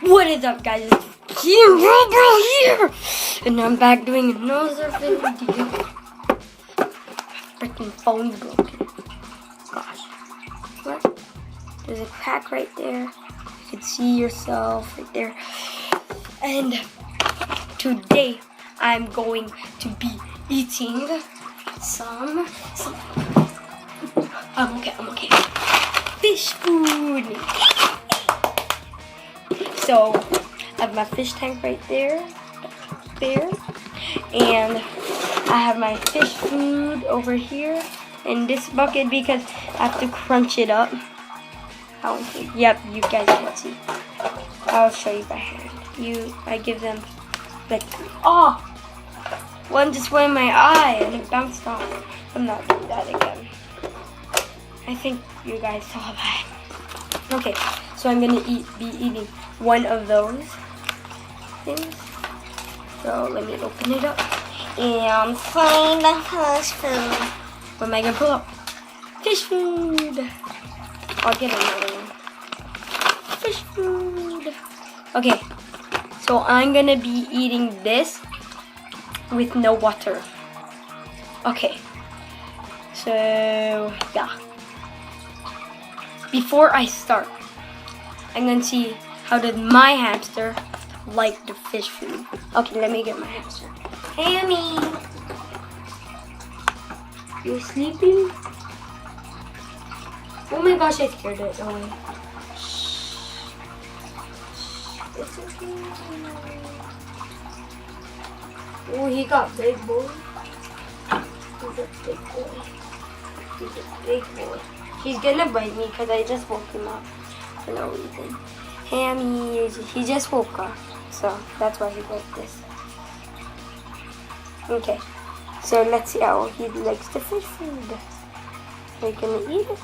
What is up, guys? It's Team Robo here, and I'm back doing another video. Freaking phone's broken. Gosh, what? There's a crack right there. You can see yourself right there. And today I'm going to be eating some. I'm okay. Fish food. So I have my fish tank right there, and I have my fish food over here in this bucket because I have to crunch it up. Yep, you guys can see. I'll show you by hand. I give them like, one just went in my eye and it bounced off. I'm not doing that again. I think you guys saw that. Okay, so I'm gonna be eating one of those things. So let me open it up and find the fish food. What am I gonna pull up? Fish food. I'll get another one. Fish food. Okay, so I'm gonna be eating this with no water. Okay, so yeah. Before I start, I'm gonna see how did my hamster like the fish food. Okay, let me get my hamster. Hammy! You sleeping? Oh my gosh, I scared it away. It's okay. Oh, he got big boy. He's a big boy. He's a big boy. He's gonna bite me because I just woke him up for no reason. Hammy, he just woke up, so that's why he like this. Okay, so let's see how he likes the fish food. Are you gonna eat it?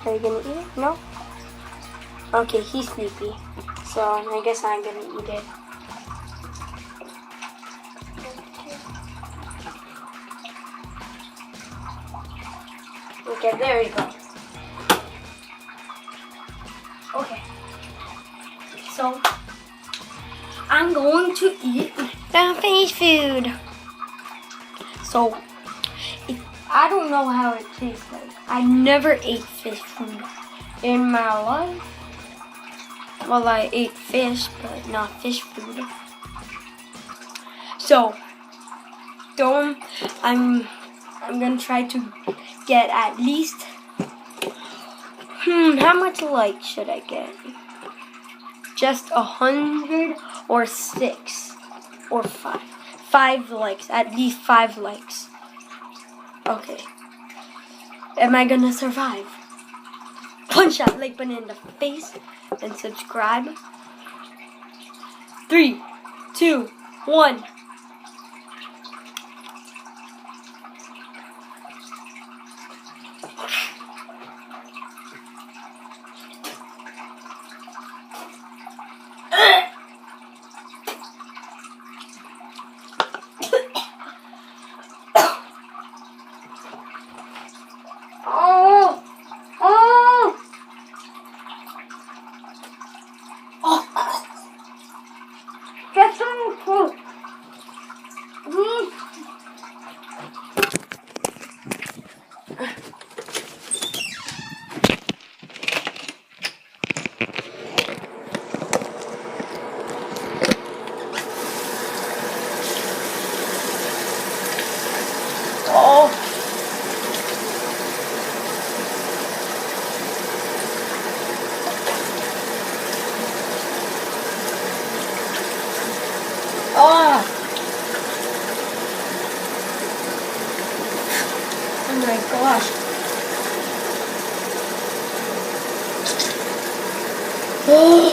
Are you gonna eat it? No? Okay, he's sleepy, so I guess I'm gonna eat it. Okay, there we go. Okay, so I'm going to eat the fish food. So I don't know how it tastes like. I never ate fish food in my life. Well, I ate fish, but not fish food. So I'm gonna try to get at least, how much likes should I get? Just 100 or 6 or 5? 5 likes, at least 5 likes. Okay. Am I gonna survive? Punch that like button in the face and subscribe. 3, 2, 1. That's so cool. Oh my gosh. Oh.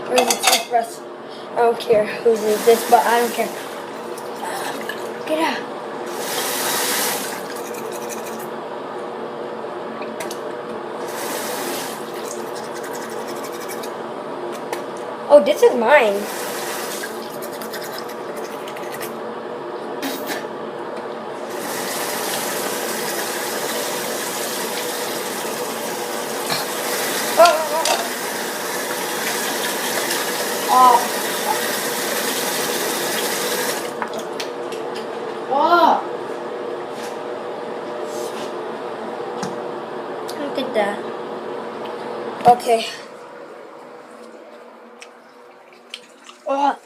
Where's the toothbrush? I don't care whose is this, but I don't care. Get out. Oh, this is mine. Okay. Oh.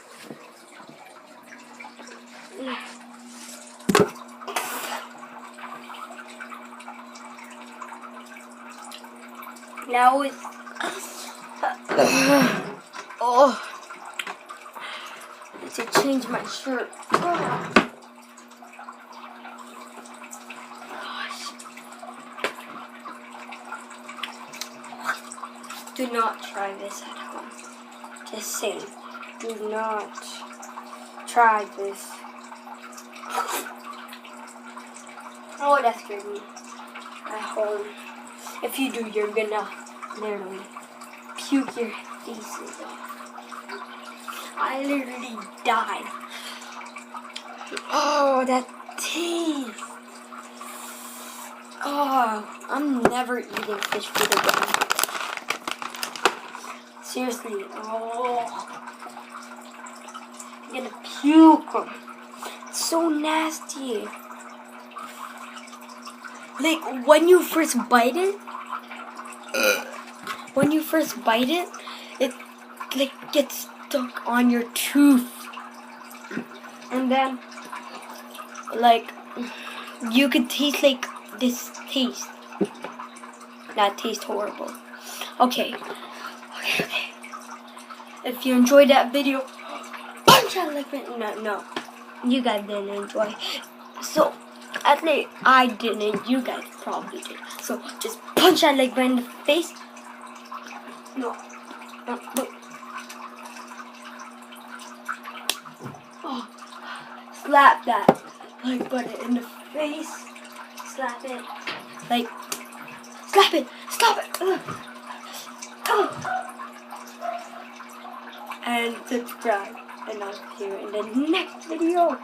Now it's oh, I need to change my shirt. Gosh. Do not try this at home. Just saying, do not try this. Oh, that scared me. At home. If you do, you're gonna literally puke your faces off. I literally died. Oh, that taste. Oh, I'm never eating fish food again. Seriously. Oh, I'm gonna puke. It's so nasty. Like when you first bite it, it like gets stuck on your tooth, and then like you could taste like this taste. That tastes horrible. Okay. If you enjoyed that video, punch that like button. No, you guys didn't enjoy. So at least I didn't. You guys probably did. So just punch that like button in the face. No. Oh, slap that like button in the face. Slap it. Like, slap it. Stop it. And subscribe. And I'll see you in the next video.